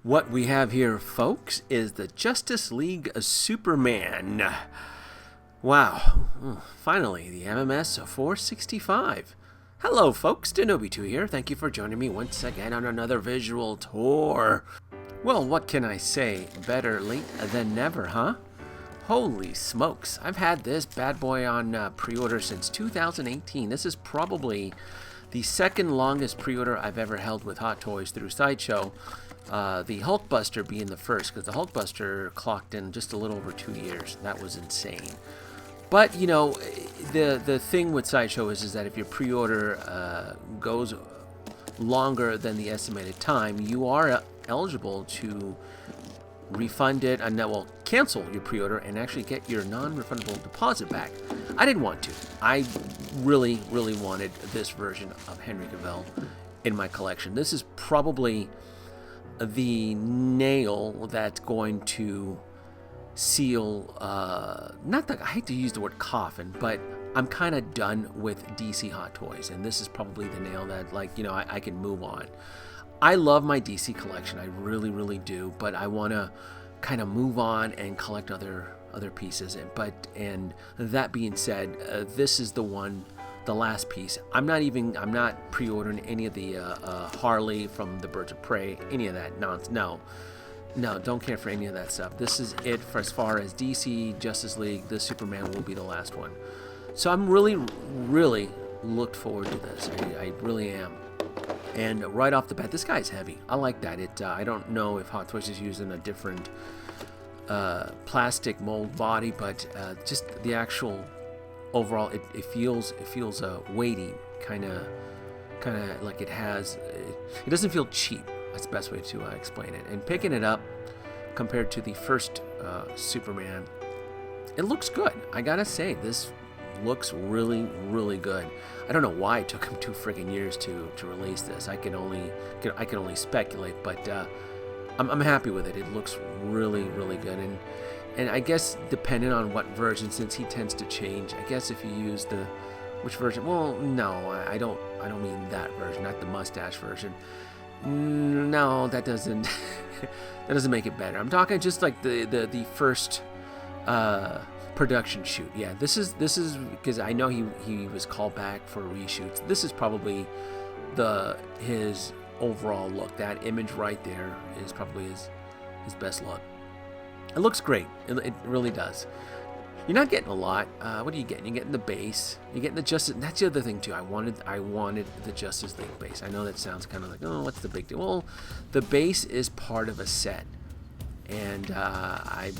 What we have here, folks, is the Justice League Superman. Wow, finally, the MMS465. Hello, folks, Denobi2 here. Thank you for joining me once again on another visual tour. Well, what can I say? Better late than never, huh? Holy smokes, I've had this bad boy on pre-order since 2018. This is probably the second longest pre-order I've ever held with Hot Toys through Sideshow. The Hulkbuster being the first, because the Hulkbuster clocked in just a little over 2 years. That was insane. But, you know, the thing with Sideshow is that if your pre-order goes longer than the estimated time, you are eligible to refund it, and that will cancel your pre-order and actually get your non-refundable deposit back. I didn't want to. I really wanted this version of Henry Cavill in my collection. This is probably the nail that's going to seal, not that I hate to use the word coffin, but I'm kind of done with DC Hot Toys, and this is probably the nail that, like, you know, I can move on. I love my DC collection, I really do, but I want to kind of move on and collect other pieces. And that being said, this is the last piece. I'm not pre-ordering any of the Harley from the Birds of Prey, any of that nonsense. No, don't care for any of that stuff. This is it for as far as DC Justice League. The Superman will be the last one. So I'm really looked forward to this. I really am. And right off the bat, this guy's heavy. I like that. I don't know if Hot Toys is using a different plastic mold body, but just the actual overall, it feels weighty, kind of like it has. It doesn't feel cheap. That's the best way to explain it. And picking it up compared to the first Superman, it looks good. I gotta say, this looks really good. I don't know why it took him 2 friggin' years to release this. I can only speculate, but I'm happy with it. It looks really good. And I guess depending on what version, since he tends to change, I guess if you use which version? Well, no, I don't mean that version, not the mustache version. No, that doesn't make it better. I'm talking just like the first production shoot. Yeah, this is because I know he was called back for reshoots. This is probably his overall look. That image right there is probably his best look. It looks great. It really does. You're not getting a lot. What are you getting? You're getting the base. You're getting the Justice. That's the other thing too. I wanted the Justice League base. I know that sounds kind of like, oh, what's the big deal? Well, the base is part of a set, and I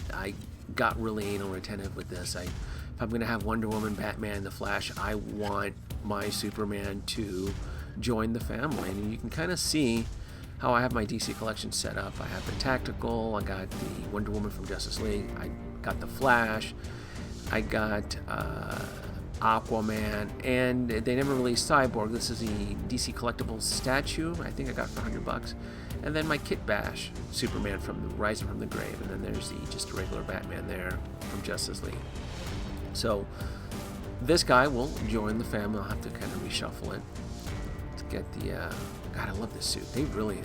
got really anal retentive with this. If I'm gonna have Wonder Woman, Batman, The Flash, I want my Superman to join the family, and you can kind of see how I have my DC collection set up. I have the Tactical, I got the Wonder Woman from Justice League, I got the Flash, I got Aqua-Man, and they never released Cyborg. This is the DC Collectibles statue, I think I got for $100. And then my Kit Bash, Superman from the Rising from the Grave, and then there's the regular Batman there from Justice League. So this guy will join the family. I'll have to kind of reshuffle it to get the. God, I love this suit.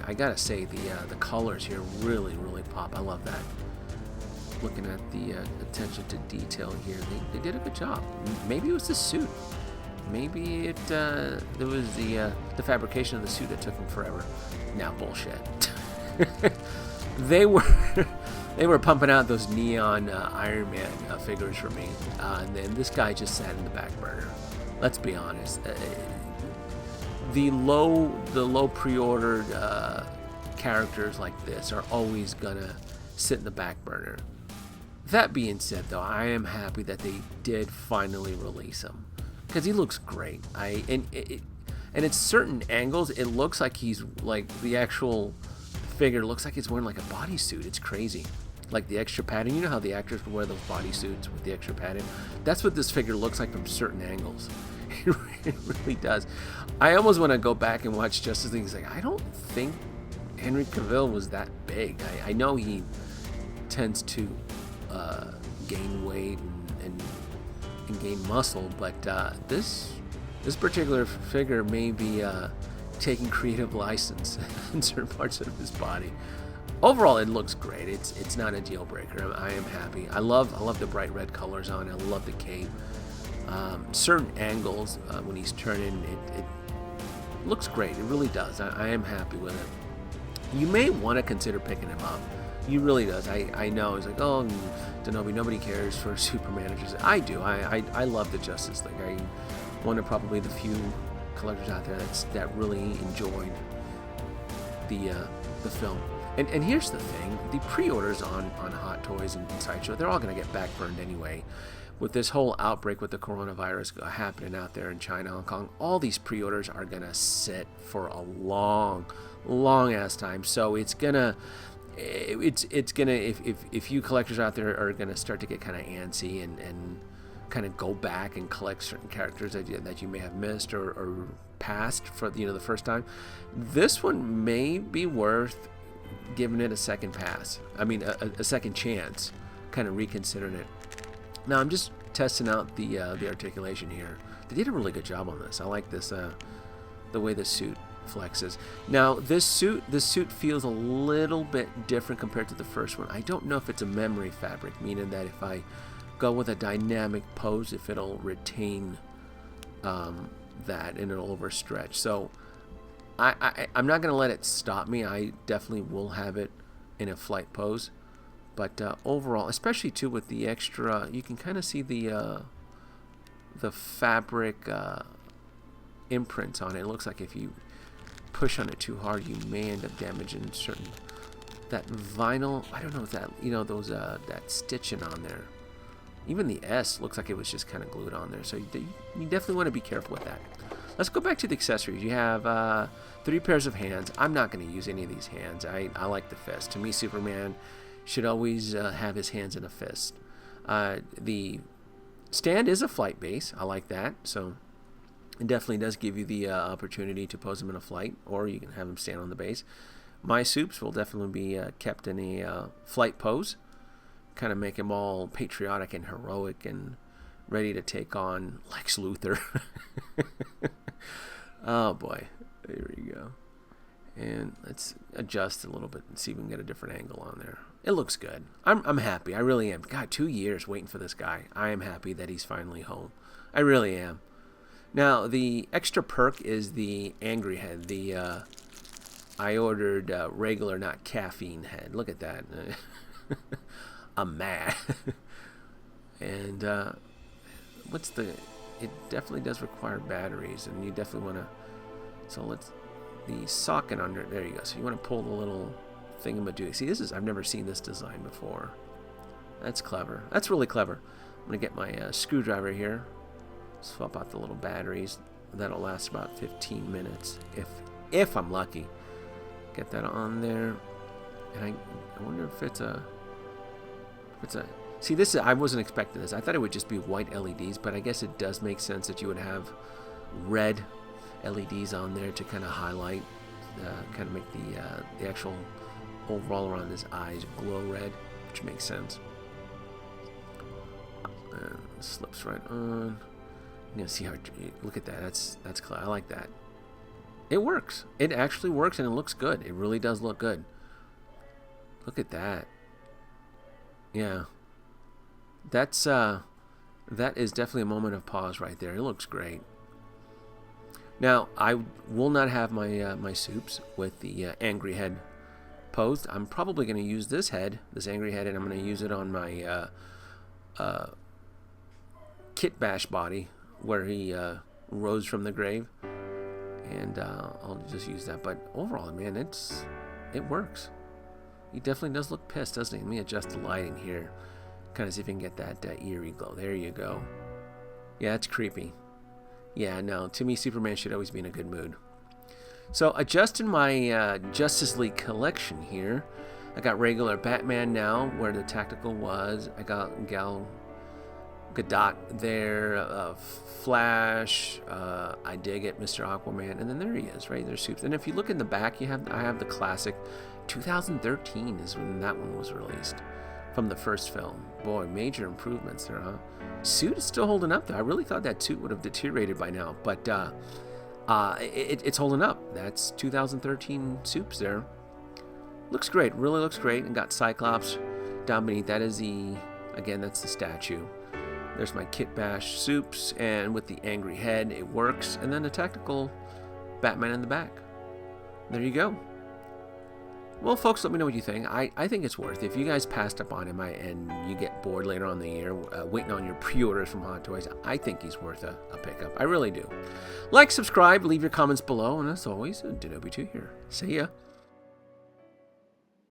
I gotta say, the colors here really pop. I love that. Looking at the attention to detail here, they did a good job. Maybe it was the suit. Maybe it was the fabrication of the suit that took them forever. Now bullshit. They were pumping out those neon Iron Man figures for me, and then this guy just sat in the back burner. Let's be honest. The low pre-ordered characters like this are always gonna sit in the back burner. That being said, though, I am happy that they did finally release him, because he looks great. And at certain angles, it looks like he's like the actual figure looks like he's wearing like a bodysuit. It's crazy, like the extra padding. You know how the actors wear those bodysuits with the extra padding? That's what this figure looks like from certain angles. It really does. I almost want to go back and watch Justice League. It's like, I don't think Henry Cavill was that big. I know he tends to gain weight and gain muscle, but this particular figure may be taking creative license in certain parts of his body. overall, it looks great. It's not a deal breaker. I am happy. I love the bright red colors on it. I love the cape. Certain angles when he's turning, it looks great. It really does. I am happy with it. You may want to consider picking him up. He really does. I know. It's like, oh, Denobi, nobody cares for super managers. I do. I love the Justice League. I'm one of probably the few collectors out there that really enjoyed the film. And here's the thing: the pre-orders on Hot Toys and Sideshow, they're all going to get backburned anyway. With this whole outbreak with the coronavirus happening out there in China, Hong Kong, all these pre-orders are going to sit for a long ass time. So it's gonna if you collectors out there are gonna start to get kind of antsy and kind of go back and collect certain characters that you may have missed or passed for the first time, this one may be worth giving it a second pass. I mean a second chance, kind of reconsidering it. Now I'm just testing out the articulation here. They did a really good job on this. I like this the way the suit flexes. Now this suit feels a little bit different compared to the first one. I don't know if it's a memory fabric, meaning that if I go with a dynamic pose, if it'll retain that and it'll overstretch. So I'm not going to let it stop me. I definitely will have it in a flight pose. But overall, especially too with the extra, you can kind of see the fabric imprints on it. It looks like if you push on it too hard, you may end up damaging certain that vinyl. I don't know if that those that stitching on there. Even the S looks like it was just kind of glued on there. So you definitely want to be careful with that. Let's go back to the accessories. You have 3 pairs of hands. I'm not going to use any of these hands. I like the fist. To me, Superman should always have his hands in a fist. The stand is a flight base. I like that. So it definitely does give you the opportunity to pose him in a flight, or you can have him stand on the base. My soups will definitely be kept in a flight pose. Kind of make him all patriotic and heroic and ready to take on Lex Luthor. Oh boy. There we go. And let's adjust a little bit and see if we can get a different angle on there. It looks good. I'm happy. I really am. God, 2 years waiting for this guy. I am happy that he's finally home. I really am. Now, the extra perk is the angry head. The I ordered regular, not caffeine head. Look at that. I'm mad. And it definitely does require batteries, and you definitely want to. So the socket under, there you go. So you want to pull the little thingamadoo. See, I've never seen this design before. That's clever. That's really clever. I'm gonna get my screwdriver here. Swap out the little batteries. That'll last about 15 minutes if I'm lucky. Get that on there, and I wonder if it's a. See, I wasn't expecting this. I thought it would just be white LEDs, but I guess it does make sense that you would have red LEDs on there to kind of highlight, kind of make the actual overall around his eyes glow red, which makes sense. Slips right on. You know, see how? Look at that. That's clear. I like that. It works. It actually works, and it looks good. It really does look good. Look at that. Yeah. That is definitely a moment of pause right there. It looks great. Now, I will not have my soups with the angry head posed. I'm probably going to use this angry head, and I'm going to use it on my Kit Bash body, where he rose from the grave, and I'll just use that. But overall, man, it works. He definitely does look pissed, doesn't he? Let me adjust the lighting here, kind of see if we can get that eerie glow. There you go. Yeah, it's creepy. Yeah, no, to me, Superman should always be in a good mood. So, adjusting my Justice League collection here, I got regular Batman now, where the tactical was. I got Gal Gadot there, Flash, I dig it, Mr. Aquaman, and then there he is, right? There's soups. And if you look in the back, I have the classic. 2013 is when that one was released from the first film. Boy, major improvements there, huh? Suit is still holding up, though. I really thought that suit would have deteriorated by now, but it's holding up. That's 2013 soups there. Looks great, really looks great. And got Cyclops down beneath. That is the, again, that's the statue. There's my Kit Bash soups, and with the angry head, it works. And then a tactical Batman in the back. There you go. Well, folks, let me know what you think. I think it's worth it. If you guys passed up on him and you get bored later on in the year waiting on your pre-orders from Hot Toys, I think he's worth a pickup. I really do. Like, subscribe, leave your comments below, and as always, Denobi2 here. See ya.